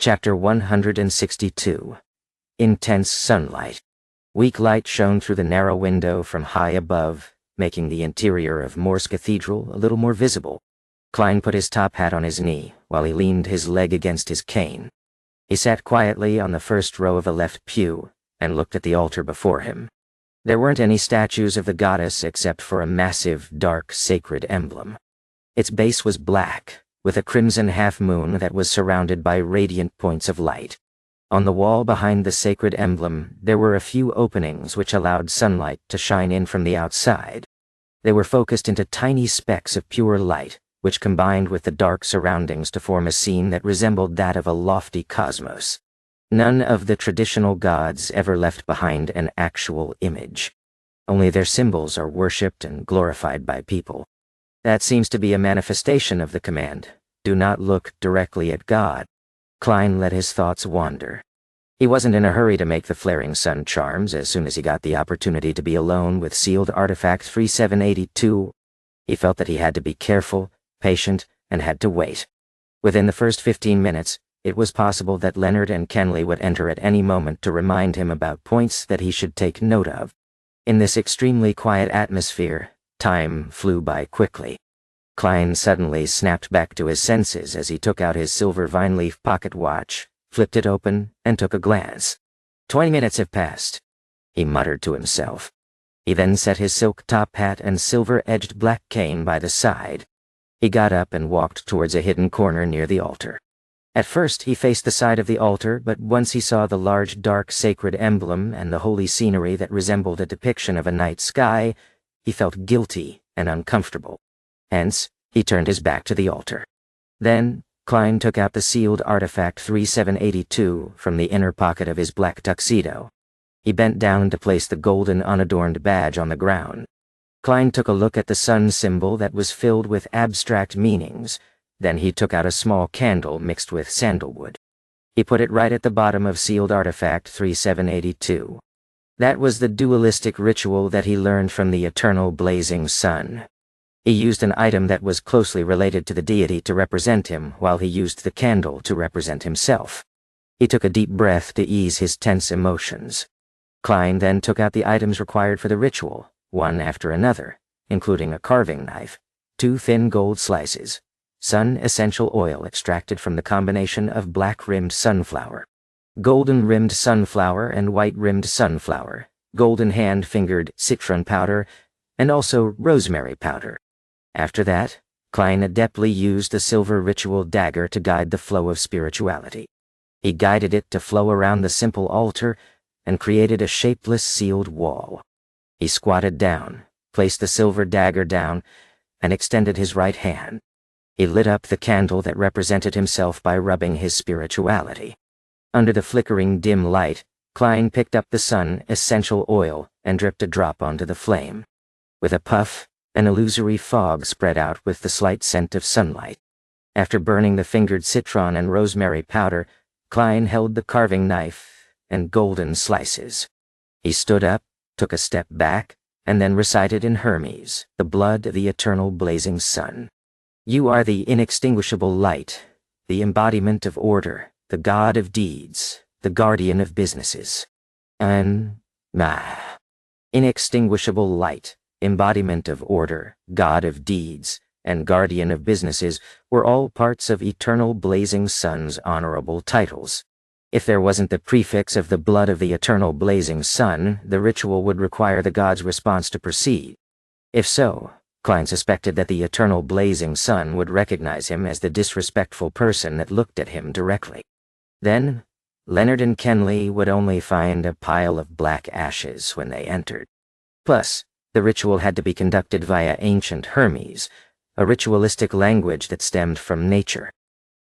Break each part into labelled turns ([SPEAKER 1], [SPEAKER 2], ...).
[SPEAKER 1] Chapter 162. Intense Sunlight. Weak light shone through the narrow window from high above, making the interior of Morse Cathedral a little more visible. Klein put his top hat on his knee, while he leaned his leg against his cane. He sat quietly on the first row of the left pew, and looked at the altar before him. There weren't any statues of the goddess except for a massive, dark, sacred emblem. Its base was black, with a crimson half-moon that was surrounded by radiant points of light. On the wall behind the sacred emblem, there were a few openings which allowed sunlight to shine in from the outside. They were focused into tiny specks of pure light, which combined with the dark surroundings to form a scene that resembled that of a lofty cosmos. None of the traditional gods ever left behind an actual image. Only their symbols are worshipped and glorified by people. That seems to be a manifestation of the command, "Do not look directly at God." Klein let his thoughts wander. He wasn't in a hurry to make the flaring sun charms as soon as he got the opportunity to be alone with sealed artifact 3782. He felt that he had to be careful, patient, and had to wait. Within the first 15 minutes, it was possible that Leonard and Kenley would enter at any moment to remind him about points that he should take note of. In this extremely quiet atmosphere, time flew by quickly. Klein suddenly snapped back to his senses as he took out his silver vine-leaf pocket watch, flipped it open, and took a glance. 20 minutes have passed, he muttered to himself. He then set his silk top hat and silver-edged black cane by the side. He got up and walked towards a hidden corner near the altar. At first he faced the side of the altar, but once he saw the large dark sacred emblem and the holy scenery that resembled a depiction of a night sky, he felt guilty and uncomfortable. Hence, he turned his back to the altar. Then, Klein took out the sealed artifact 3782 from the inner pocket of his black tuxedo. He bent down to place the golden unadorned badge on the ground. Klein took a look at the sun symbol that was filled with abstract meanings. Then he took out a small candle mixed with sandalwood. He put it right at the bottom of sealed artifact 3782. That was the dualistic ritual that he learned from the eternal blazing sun. He used an item that was closely related to the deity to represent him, while he used the candle to represent himself. He took a deep breath to ease his tense emotions. Klein then took out the items required for the ritual, one after another, including a carving knife, 2 thin gold slices, sun essential oil extracted from the combination of black-rimmed sunflower, golden-rimmed sunflower and white-rimmed sunflower, golden hand-fingered citron powder, and also rosemary powder. After that, Klein adeptly used the silver ritual dagger to guide the flow of spirituality. He guided it to flow around the simple altar and created a shapeless sealed wall. He squatted down, placed the silver dagger down, and extended his right hand. He lit up the candle that represented himself by rubbing his spirituality. Under the flickering dim light, Klein picked up the sun essential oil and dripped a drop onto the flame. With a puff, an illusory fog spread out with the slight scent of sunlight. After burning the fingered citron and rosemary powder, Klein held the carving knife and golden slices. He stood up, took a step back, and then recited in Hermes, the blood of the eternal blazing sun. "You are the inextinguishable light, the embodiment of order, the god of deeds, the guardian of businesses." Inextinguishable light, embodiment of order, god of deeds, and guardian of businesses were all parts of eternal blazing sun's honorable titles. If there wasn't the prefix of the blood of the eternal blazing sun, the ritual would require the god's response to proceed. If so, Klein suspected that the eternal blazing sun would recognize him as the disrespectful person that looked at him directly. Then, Leonard and Kenley would only find a pile of black ashes when they entered. Plus, the ritual had to be conducted via ancient Hermes, a ritualistic language that stemmed from nature.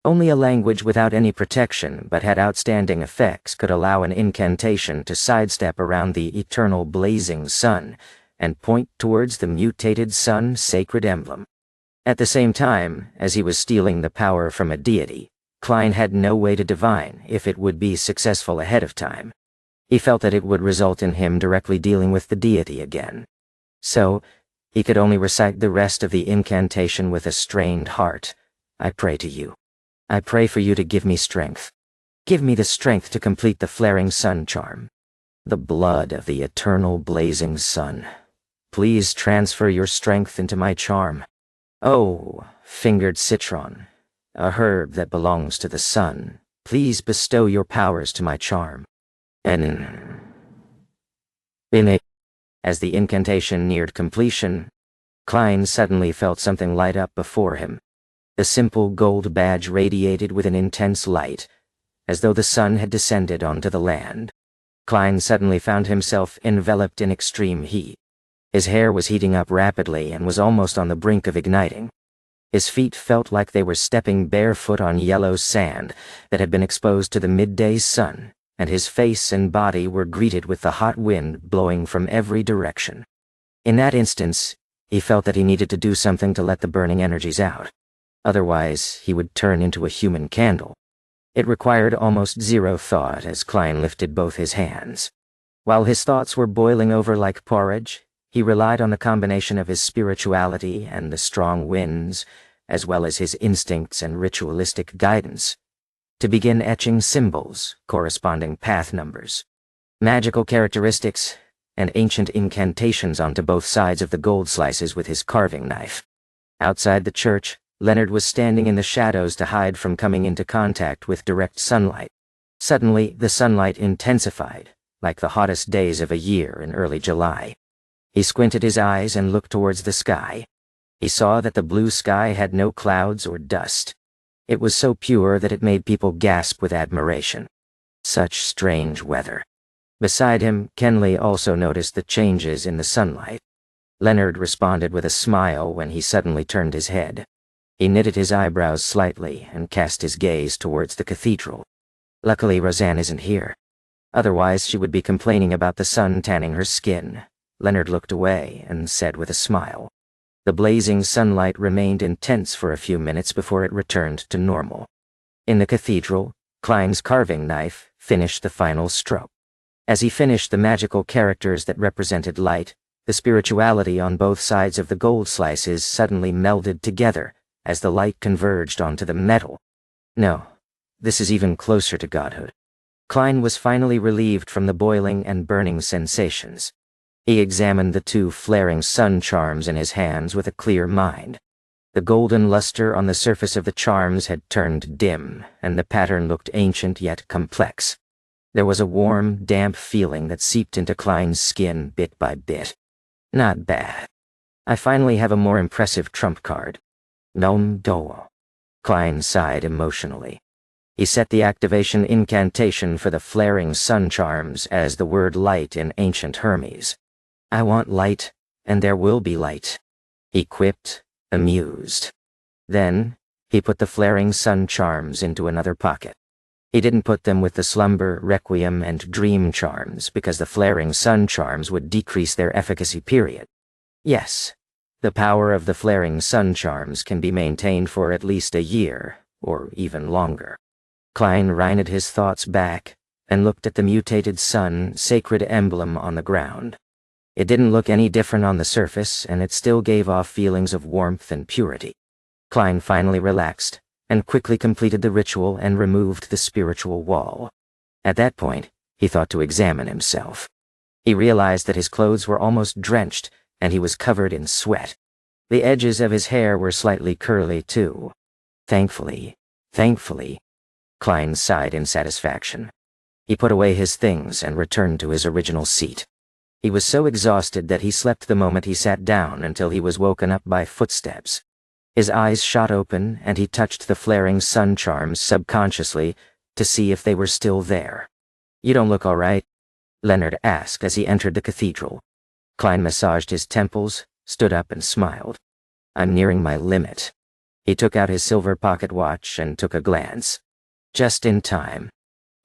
[SPEAKER 1] Only a language without any protection but had outstanding effects could allow an incantation to sidestep around the eternal blazing sun and point towards the mutated sun sacred emblem. At the same time, as he was stealing the power from a deity, Klein had no way to divine if it would be successful ahead of time. He felt that it would result in him directly dealing with the deity again. So, he could only recite the rest of the incantation with a strained heart. "I pray to you. I pray for you to give me strength. Give me the strength to complete the flaring sun charm. The blood of the eternal blazing sun. Please transfer your strength into my charm. Oh, fingered citron, a herb that belongs to the sun, please bestow your powers to my charm. And as the incantation neared completion, Klein suddenly felt something light up before him. The simple gold badge radiated with an intense light, as though the sun had descended onto the land. Klein suddenly found himself enveloped in extreme heat. His hair was heating up rapidly and was almost on the brink of igniting. His feet felt like they were stepping barefoot on yellow sand that had been exposed to the midday sun, and his face and body were greeted with the hot wind blowing from every direction. In that instance, he felt that he needed to do something to let the burning energies out. Otherwise, he would turn into a human candle. It required almost zero thought as Klein lifted both his hands. While his thoughts were boiling over like porridge, he relied on the combination of his spirituality and the strong winds, as well as his instincts and ritualistic guidance, to begin etching symbols corresponding path numbers, magical characteristics, and ancient incantations onto both sides of the gold slices with his carving knife. Outside the church, Leonard was standing in the shadows to hide from coming into contact with direct sunlight. Suddenly, the sunlight intensified, like the hottest days of a year in early July. He squinted his eyes and looked towards the sky. He saw that the blue sky had no clouds or dust. It was so pure that it made people gasp with admiration. Such strange weather. Beside him, Kenley also noticed the changes in the sunlight. Leonard responded with a smile when he suddenly turned his head. He knitted his eyebrows slightly and cast his gaze towards the cathedral. Luckily, Roseanne isn't here. Otherwise, she would be complaining about the sun tanning her skin. Leonard looked away and said with a smile. The blazing sunlight remained intense for a few minutes before it returned to normal. In the cathedral, Klein's carving knife finished the final stroke. As he finished the magical characters that represented light, the spirituality on both sides of the gold slices suddenly melded together as the light converged onto the metal. No, this is even closer to godhood. Klein was finally relieved from the boiling and burning sensations. He examined the two flaring sun charms in his hands with a clear mind. The golden luster on the surface of the charms had turned dim, and the pattern looked ancient yet complex. There was a warm, damp feeling that seeped into Klein's skin bit by bit. Not bad. I finally have a more impressive trump card. Nom do. Klein sighed emotionally. He set the activation incantation for the flaring sun charms as the word light in ancient Hermes. I want light, and there will be light, he quipped, amused. Then, he put the flaring sun charms into another pocket. He didn't put them with the slumber, requiem, and dream charms because the flaring sun charms would decrease their efficacy period. Yes, the power of the flaring sun charms can be maintained for at least a year, or even longer. Klein reined his thoughts back and looked at the mutated sun sacred emblem on the ground. It didn't look any different on the surface, and it still gave off feelings of warmth and purity. Klein finally relaxed, and quickly completed the ritual and removed the spiritual wall. At that point, he thought to examine himself. He realized that his clothes were almost drenched, and he was covered in sweat. The edges of his hair were slightly curly, too. Thankfully, Klein sighed in satisfaction. He put away his things and returned to his original seat. He was so exhausted that he slept the moment he sat down until he was woken up by footsteps. His eyes shot open, and he touched the flaring sun charms subconsciously to see if they were still there. You don't look all right, Leonard asked as he entered the cathedral. Klein massaged his temples, stood up, and smiled. I'm nearing my limit. He took out his silver pocket watch and took a glance. Just in time.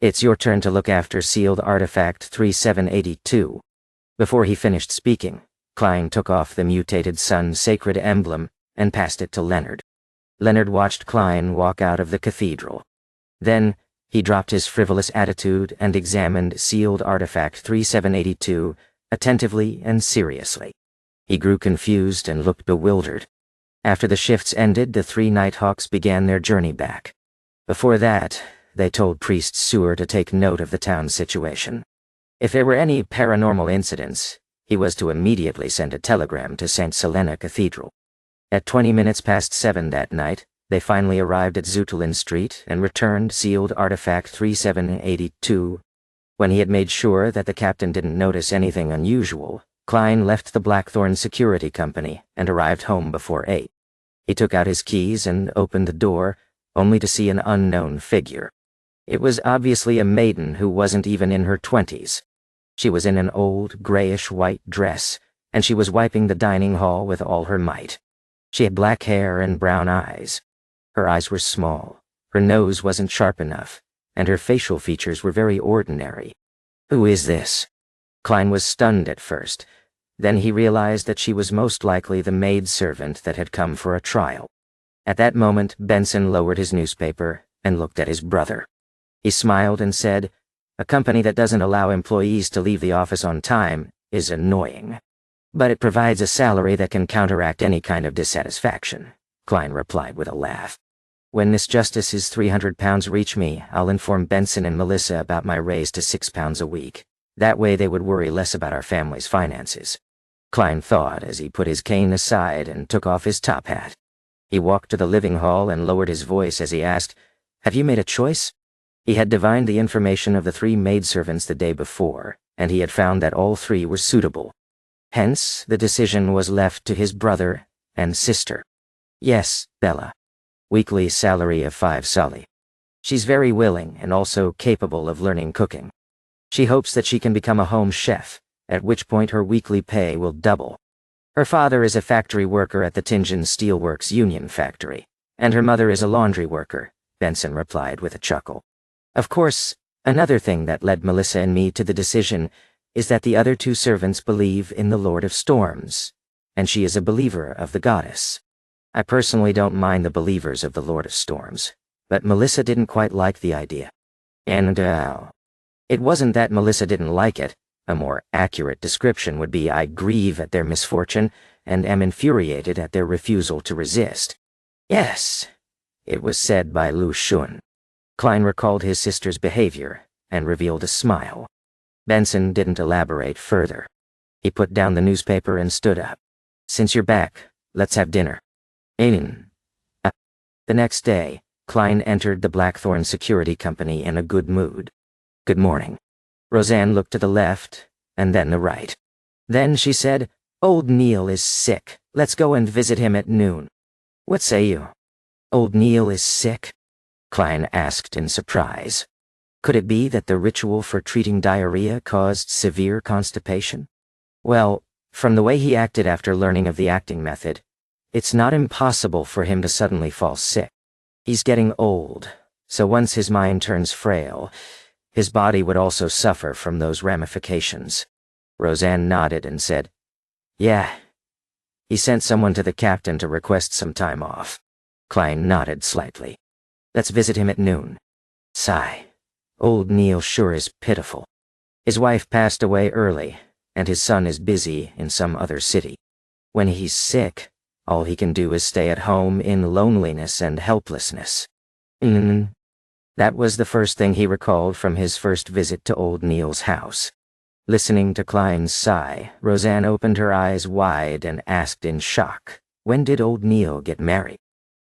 [SPEAKER 1] It's your turn to look after sealed artifact 3782. Before he finished speaking, Klein took off the mutated sun sacred emblem and passed it to Leonard. Leonard watched Klein walk out of the cathedral. Then, he dropped his frivolous attitude and examined sealed artifact 3782 attentively and seriously. He grew confused and looked bewildered. After the shifts ended, the three Nighthawks began their journey back. Before that, they told Priest Sewer to take note of the town's situation. If there were any paranormal incidents, he was to immediately send a telegram to St. Selena Cathedral. At 20 minutes past 7 that night, they finally arrived at Zutulin Street and returned sealed artifact 3782. When he had made sure that the captain didn't notice anything unusual, Klein left the Blackthorn Security Company and arrived home before 8. He took out his keys and opened the door, only to see an unknown figure. It was obviously a maiden who wasn't even in her 20s. She was in an old, grayish-white dress, and she was wiping the dining hall with all her might. She had black hair and brown eyes. Her eyes were small, her nose wasn't sharp enough, and her facial features were very ordinary. Who is this? Klein was stunned at first. Then he realized that she was most likely the maidservant that had come for a trial. At that moment, Benson lowered his newspaper and looked at his brother. He smiled and said, "A company that doesn't allow employees to leave the office on time is annoying. But it provides a salary that can counteract any kind of dissatisfaction," Klein replied with a laugh. "When Miss Justice's £300 reach me, I'll inform Benson and Melissa about my raise to £6 a week. That way they would worry less about our family's finances." Klein thought as he put his cane aside and took off his top hat. He walked to the living hall and lowered his voice as he asked, "Have you made a choice?" He had divined the information of the 3 maidservants the day before, and he had found that all 3 were suitable. Hence, the decision was left to his brother and sister. "Yes, Bella. Weekly salary of 5 soldi. She's very willing and also capable of learning cooking. She hopes that she can become a home chef, at which point her weekly pay will double. Her father is a factory worker at the Tingen Steelworks Union factory, and her mother is a laundry worker," Benson replied with a chuckle. "Of course, another thing that led Melissa and me to the decision is that the other 2 servants believe in the Lord of Storms, and she is a believer of the goddess. I personally don't mind the believers of the Lord of Storms, but Melissa didn't quite like the idea. And, it wasn't that Melissa didn't like it. A more accurate description would be I grieve at their misfortune and am infuriated at their refusal to resist." "Yes," it was said by Lu Xun. Klein recalled his sister's behavior and revealed a smile. Benson didn't elaborate further. He put down the newspaper and stood up. "Since you're back, let's have dinner." "In." The next day, Klein entered the Blackthorn Security Company in a good mood. "Good morning." Roseanne looked to the left, and then the right. Then she said, "Old Neil is sick. Let's go and visit him at noon." "What say you?" "Old Neil is sick?" Klein asked in surprise. Could it be that the ritual for treating diarrhea caused severe constipation? Well, from the way he acted after learning of the acting method, it's not impossible for him to suddenly fall sick. He's getting old, so once his mind turns frail, his body would also suffer from those ramifications. Roseanne nodded and said, "Yeah." He sent someone to the captain to request some time off. Klein nodded slightly. "Let's visit him at noon." Sigh. Old Neil sure is pitiful. His wife passed away early, and his son is busy in some other city. When he's sick, all he can do is stay at home in loneliness and helplessness. That was the first thing he recalled from his first visit to old Neil's house. Listening to Klein's sigh, Roseanne opened her eyes wide and asked in shock, "When did old Neil get married?"